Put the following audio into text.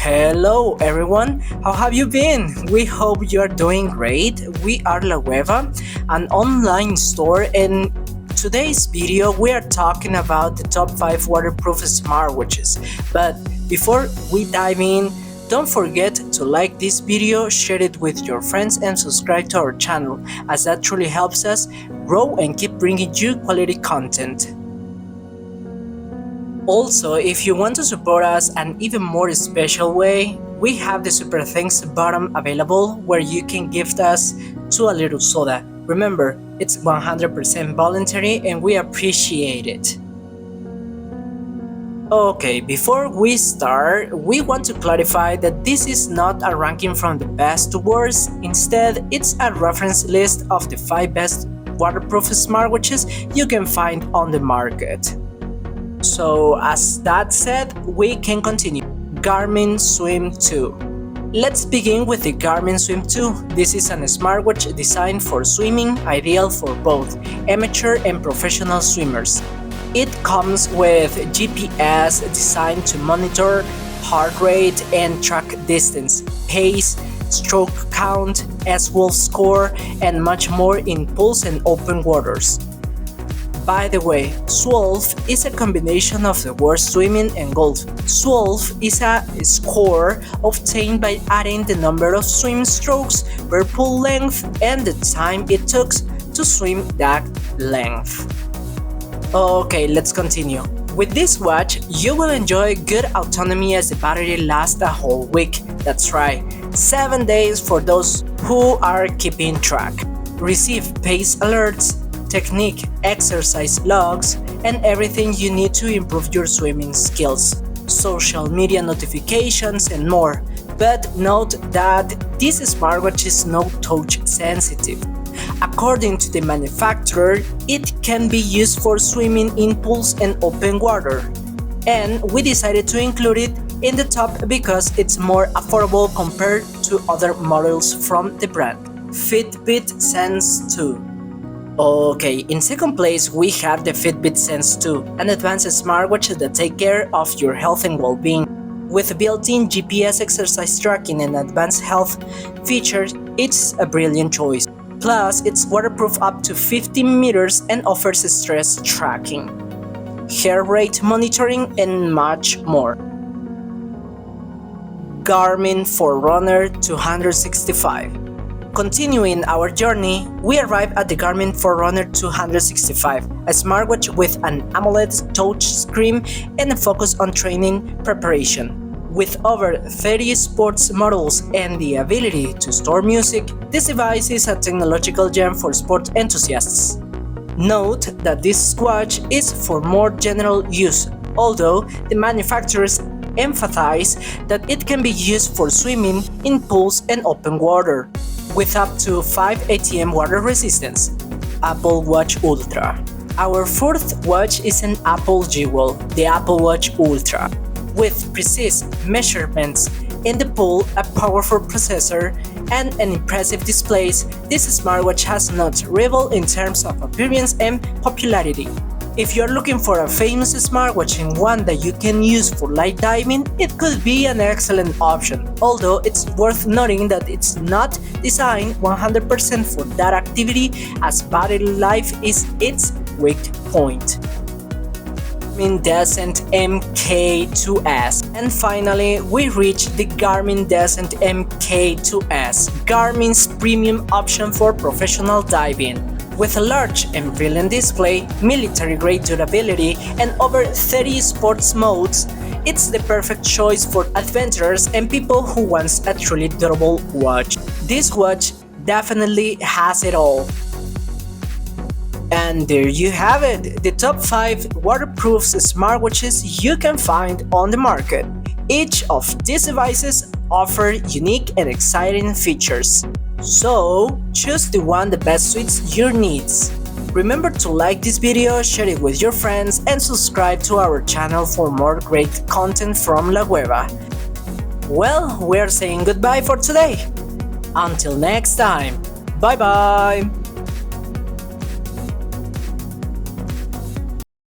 Hello everyone, how have you been? We hope you are doing great. We are La Hueva, an online store, and today's video we are talking about the top 5 waterproof smartwatches. But before we dive in, don't forget to like this video, share it with your friends and subscribe to our channel, as that truly helps us grow and keep bringing you quality content. Also, if you want to support us an even more special way, we have the Super Thanks button available where you can gift us to a little soda. Remember, it's 100% voluntary and we appreciate it. Okay, before we start, we want to clarify that this is not a ranking from the best to worst. Instead, it's a reference list of the 5 best waterproof smartwatches you can find on the market. So, as that said, we can continue. Garmin Swim 2. Let's begin with the Garmin Swim 2. This is an smartwatch designed for swimming, ideal for both amateur and professional swimmers. It comes with GPS designed to monitor heart rate and track distance, pace, stroke count, S-Wolf score, and much more in pools and open waters. By the way, SWOLF is a combination of the words swimming and golf. SWOLF is a score obtained by adding the number of swim strokes per pool length and the time it took to swim that length. Okay, let's continue. With this watch, you will enjoy good autonomy as the battery lasts a whole week. That's right, 7 days for those who are keeping track. Receive pace alerts, technique, exercise logs, and everything you need to improve your swimming skills, social media notifications, and more. But note that this smartwatch is not touch sensitive. According to the manufacturer, it can be used for swimming in pools and open water. And we decided to include it in the top because it's more affordable compared to other models from the brand. Fitbit Sense 2. Okay, in second place we have the Fitbit Sense 2, an advanced smartwatch that takes care of your health and well-being. With built-in GPS exercise tracking and advanced health features, it's a brilliant choice. Plus, it's waterproof up to 50 meters and offers stress tracking, heart rate monitoring, and much more. Garmin Forerunner 265. Continuing our journey, we arrive at the Garmin Forerunner 265, a smartwatch with an AMOLED touch screen and a focus on training preparation. With over 30 sports models and the ability to store music, this device is a technological gem for sport enthusiasts. Note that this watch is for more general use, although the manufacturers emphasize that it can be used for swimming in pools and open water, with up to 5 ATM water resistance. Apple Watch Ultra. Our fourth watch is an Apple Jewel, the Apple Watch Ultra. With precise measurements in the pool, a powerful processor, and an impressive display, this smartwatch has not rivaled in terms of appearance and popularity. If you're looking for a famous smartwatch and one that you can use for light diving, it could be an excellent option, although it's worth noting that it's not designed 100% for that activity, as battery life is its weak point. Garmin Descent MK2S. And finally, we reach the Garmin Descent MK2S, Garmin's premium option for professional diving. With a large and brilliant display, military-grade durability, and over 30 sports modes, it's the perfect choice for adventurers and people who want a truly durable watch. This watch definitely has it all. And there you have it, the top 5 waterproof smartwatches you can find on the market. Each of these devices offer unique and exciting features. So, choose the one that best suits your needs. Remember to like this video, share it with your friends, and subscribe to our channel for more great content from La Hueva. Well, we're saying goodbye for today. Until next time, bye bye!